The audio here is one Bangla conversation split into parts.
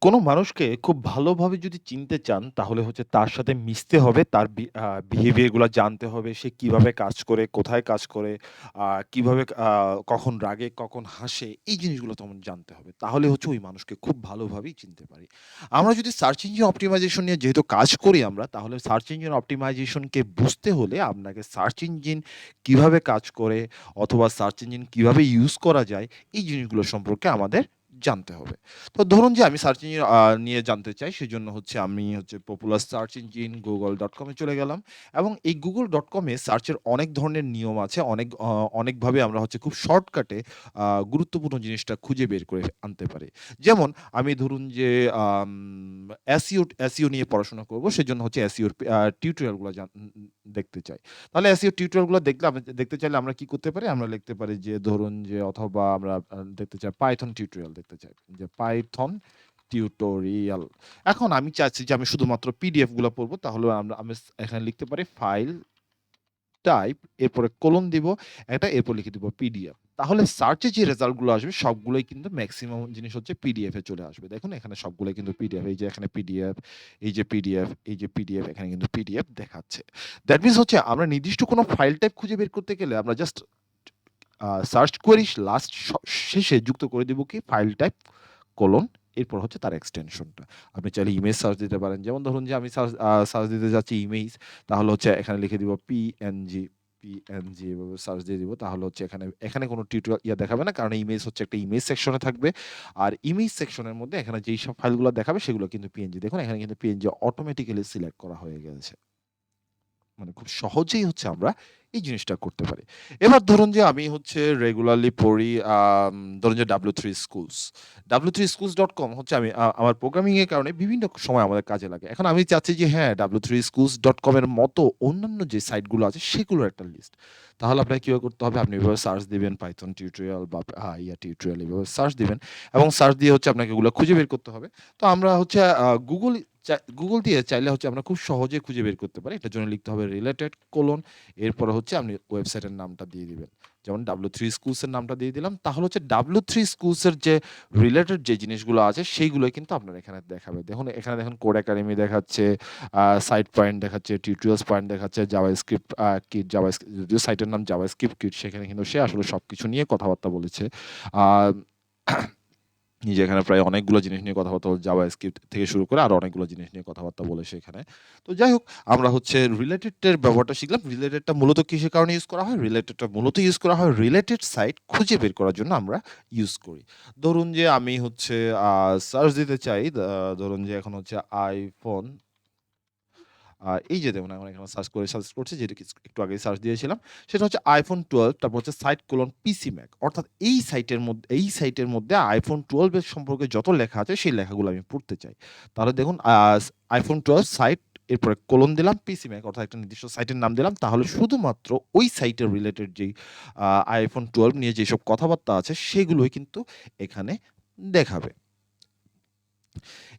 কোনো মানুষকে খুব ভালোভাবে যদি চিনতে চান, তাহলে হচ্ছে তার সাথে মিশতে হবে। তার বিহেভিয়ার গুলা জানতে হবে। সে কিভাবে কাজ করে, কোথায় কাজ করে, কিভাবে কখন রাগে, কখন হাসে, এই জিনিসগুলো তেমন জানতে হবে। তাহলে হচ্ছে ওই মানুষকে খুব ভালোভাবেই চিনতে পারি। আমরা যদি সার্চ ইঞ্জিন অপ্টিমাইজেশন নিয়ে যেহেতু কাজ করি আমরা, তাহলে সার্চ ইঞ্জিন অপ্টিমাইজেশন কে বুঝতে হলে আপনাকে সার্চ ইঞ্জিন কিভাবে কাজ করে অথবা সার্চ ইঞ্জিন কিভাবে ইউজ করা যায়, এই জিনিসগুলো সম্পর্কে আমাদের জানতে হবে। তো ধরুন যে আমি সার্চ ইঞ্জিন নিয়ে জানতে চাই, সেজন্য হচ্ছে আমি হচ্ছে পপুলার সার্চ ইঞ্জিন google.com এ চলে গেলাম এবং এই google.com এ সার্চের অনেক ধরনের নিয়ম আছে। অনেকভাবে আমরা হচ্ছে খুব শর্টকাটে গুরুত্বপূর্ণ জিনিসটা খুঁজে বের করে আনতে পারি। যেমন আমি ধরুন যে আম এসইও নিয়ে পড়াশোনা করব। সেজন্য হচ্ছে এসইওর টিউটোরিয়াল গুলা দেখতে চাই। তাহলে এসইও টিউটোরিয়াল গুলো দেখতে চাইলে আমরা কি করতে পারি? আমরা লিখতে পারি যে ধরুন যে অথবা আমরা দেখতে চাই পাইথন টিউটোরিয়াল দেখতে চাই। যে পাইথন টিউটোরিয়াল। এখন আমি চাচ্ছি যে আমি শুধুমাত্র পিডিএফ গুলা পড়ব। তাহলে আমি এখানে লিখতে পারি ফাইল টাইপ এরপরে কোলন দিব একটা এরপর লিখে দিব পিডিএফ। তাহলে সার্চে যে রেজাল্ট গুলো আসবে সবগুলোই কিন্তু মেক্সিমাম জিনিস হচ্ছে পিডিএফ এ চলে আসবে। দেখুন এখানে সবগুলোই কিন্তু পিডিএফ। এই যে এখানে পিডিএফ, এই যে পিডিএফ, এই যে পিডিএফ, এখানে কিন্তু পিডিএফ দেখাচ্ছে। দ্যাট মিনস হচ্ছে আমরা নির্দিষ্ট কোনো ফাইল টাইপ খুঁজে বের করতে গেলে আমরা জাস্ট সার্চ কোয়েরি শেষে যুক্ত করে দিব কি ফাইল টাইপ কোলন এরপর হচ্ছে তার এক্সটেনশনটা। আপনি চাইলে ইমেজ সার্চ দিতে পারেন। যেমন ধরুন যে আমি সার্চ দিতে যাচ্ছি ইমেজ, তাহলে হচ্ছে এখানে লিখে দিব পিএনজি এভাবে সার্চ দিয়ে দিব। তাহলে হচ্ছে এখানে কোনো টিউটোরিয়াল দেখাবে না। কারণ ইমেজ হচ্ছে একটা ইমেজ সেকশনে থাকবে। আর ইমেজ সেকশনের মধ্যে এখানে যেই সব ফাইলগুলো দেখাবে সেগুলো কিন্তু পিএনজি। দেখুন এখানে কিন্তু পিএনজি অটোমেটিক্যালি সিলেক্ট করা হয়ে গেছে। মানে খুব সহজেই হচ্ছে আমরা এই জিনিসটা করতে পারি। এবার ধরুন যে আমি হচ্ছে রেগুলারলি পড়ি ধরুন যে W3 Schools। W3schools.com হচ্ছে আমার প্রোগ্রামিং এর কারণে বিভিন্ন সময় আমাদের কাজে লাগে। এখন আমি চাচ্ছি যে হ্যাঁ, W3schools.com এর মতো অন্যান্য যে সাইটগুলো আছে সেগুলোর একটা লিস্ট। তাহলে আপনাকে কিভাবে করতে হবে? আপনি এভাবে সার্চ দিবেন পাইথন টিউটোরিয়াল বা টিউটোরিয়াল এভাবে সার্চ দিবেন এবং সার্চ দিয়ে হচ্ছে আপনাকে এগুলো খুঁজে বের করতে হবে। তো আমরা হচ্ছে গুগল দিয়ে চাইলে হচ্ছে আমরা খুব সহজে খুঁজে বের করতে পারি। এটার জন্য লিখতে হবে রিলেটেড কোলন এরপরে হচ্ছে আপনি ওয়েবসাইটের নামটা দিয়ে দিবেন। যেমন W3 Schools এর নামটা দিয়ে দিলাম। তাহলে হচ্ছে W3 Schools এর যে রিলেটেড যে জিনিসগুলো আছে সেইগুলোই কিন্তু আপনার এখানে দেখাবে। দেখুন এখানে দেখুন কোড একাডেমি দেখাচ্ছে, সাইট পয়েন্ট দেখাচ্ছে, টিউটোরিয়ালস পয়েন্ট দেখাচ্ছে, জাভাস্ক্রিপ্ট কিট যদিও সাইটের নাম জাভাস্ক্রিপ্ট কিট, সেখানে কিন্তু সে আসলে সবকিছু নিয়ে কথাবার্তা বলেছে। আ এই যে এখানে প্রায় অনেকগুলো জিনিস নিয়ে কথাবার্তা বলে জাভাস্ক্রিপ্ট থেকে শুরু করে আরো অনেকগুলো জিনিস নিয়ে কথাবার্তা বলেছে এখানে। তো যাই হোক, আমরা হচ্ছে রিলেটেড এর ব্যবহারটা শিখলাম। রিলেটেডটা মূলত কিসের কারণে ইউজ করা হয়? রিলেটেডটা মূলত ইউজ করা হয় রিলেটেড সাইট খুঁজে বের করার জন্য আমরা ইউজ করি। ধরুন যে আমি হচ্ছে সার্চ দিতে চাই, ধরুন যে এখন হচ্ছে iPhone, এই যে দেখুন এখন এখানে সার্চ করছি যেটা একটু আগেই সার্চ দিয়েছিলাম। সেটা হচ্ছে iPhone 12, তারপর হচ্ছে সাইট কোলন পিসি ম্যাক। অর্থাৎ এই সাইটের মধ্যে iPhone 12 এর সম্পর্কে যত লেখা আছে সেই লেখাগুলো আমি পড়তে চাই। তাহলে দেখুন iPhone 12 সাইট এরপরে কোলন দিলাম পিসি ম্যাক, অর্থাৎ একটা নির্দিষ্ট সাইটের নাম দিলাম। তাহলে শুধুমাত্র ওই সাইটের রিলেটেড যেই iPhone 12 নিয়ে যেসব কথাবার্তা আছে সেগুলোই কিন্তু এখানে দেখাবে।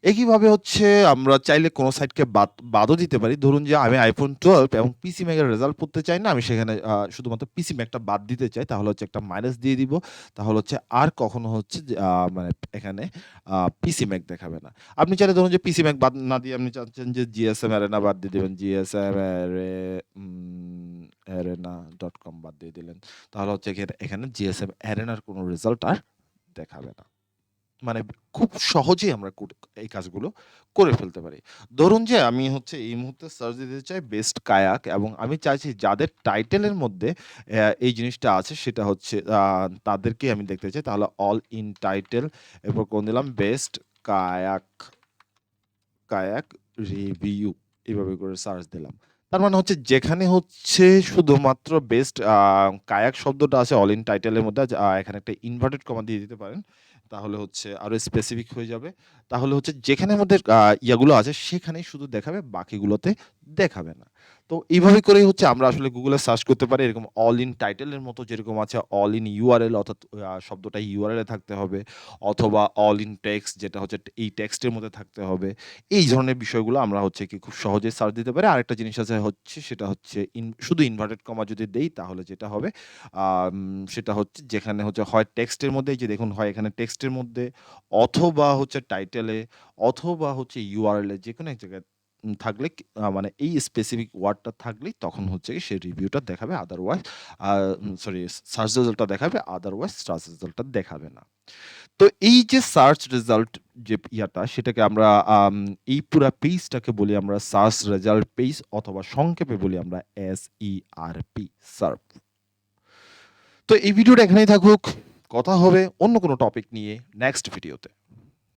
একইভাবে হচ্ছে আমরা চাইলে কোনো সাইটকে বাদও দিতে পারি। ধরুন যে আমি iPhone 12 এবং পিসি ম্যাকের রেজাল্ট পড়তে চাই না। আমি সেখানে শুধুমাত্র পিসি ম্যাকটা বাদ দিতে চাই। তাহলে হচ্ছে একটা মাইনাস দিয়ে দিব। তাহলে হচ্ছে আর কখনো হচ্ছে যে মানে এখানে পিসি ম্যাক দেখাবে না। আপনি চাইলে ধরুন যে পিসি ম্যাক বাদ না দিয়ে আপনি চাচ্ছেন যে জিএসএম অ্যারেনা বাদ দিয়ে দিবেন। arena.com বাদ দিয়ে দিলেন। তাহলে হচ্ছে এখানে জিএসএম অ্যারেনার কোনো রেজাল্ট আর দেখাবে না। মানে খুব সহজেই আমরা এই কাজগুলো করে ফেলতে পারি। ধরুন যে আমি হচ্ছে এই মুহূর্তে সার্চ দিতে চাই বেস্ট কায়াক এবং আমি চাইছি যাদের টাইটেলের মধ্যে এই জিনিসটা আছে সেটা হচ্ছে তাদেরকেই আমি দেখতে চাই। তাহলে অল ইন টাইটেল এরপর কোন দিলাম বেস্ট কায়াক কায়াক রিভিউ এভাবে করে সার্চ দিলাম। তার মানে হচ্ছে যেখানে হচ্ছে শুধুমাত্র বেস্ট কায়াক শব্দটা আছে অল ইন টাইটেলের মধ্যে এখানে একটা ইনভার্টেড কমা দিয়ে দিতে পারেন। তাহলে হচ্ছে আরো স্পেসিফিক হয়ে যাবে। তাহলে হচ্ছে যেখানের মধ্যে ইয়াগুলো আছে সেখানেই শুধু দেখাবে, বাকিগুলোতে দেখাবে না। তো এইভাবে করেই হচ্ছে আমরা আসলে Google এ সার্চ করতে পারি এরকম অল ইন টাইটেল এর মতো যেরকম আছে অল ইন ইউআরএল অর্থাৎ শব্দটা ইউআরএল এ থাকতে হবে অথবা অল ইন টেক্সট যেটা হচ্ছে এই টেক্সটের মধ্যে থাকতে হবে। এই ধরনের বিষয়গুলো আমরা হচ্ছে কি খুব সহজেই সার্চ দিতে পারি। আরেকটা জিনিস আছে হচ্ছে সেটা হচ্ছে শুধু ইনভার্টেড কমা যদি দেই তাহলে যেটা হবে আম সেটা হচ্ছে যেখানে হচ্ছে হয় টেক্সটের মধ্যে এই যে দেখুন হয় এখানে টেক্সটের মধ্যে অথবা হচ্ছে টাইটেলে অথবা হচ্ছে ইউআরএল এ যেকোনো এক জায়গায় থাকলে মানে এই স্পেসিফিক ওয়ার্ডটা থাকলেই তখন হচ্ছে গিয়ে সে রিভিউটা দেখাবে আদারওয়াইজ আ সরি সার্চ রেজাল্টটা দেখাবে আদারওয়াইজ সার্চ রেজাল্টটা দেখাবে না। তো এই যে সার্চ রেজাল্ট যে ইয়াটা সেটাকে আমরা এই পুরা পেজটাকে বলি আমরা সার্চ রেজাল্ট পেজ অথবা সংক্ষেপে বলি আমরা SERP সার্প। তো এই ভিডিওটা এখানেই থাকুক। কথা হবে অন্য কোনো টপিক নিয়ে নেক্সট ভিডিওতে।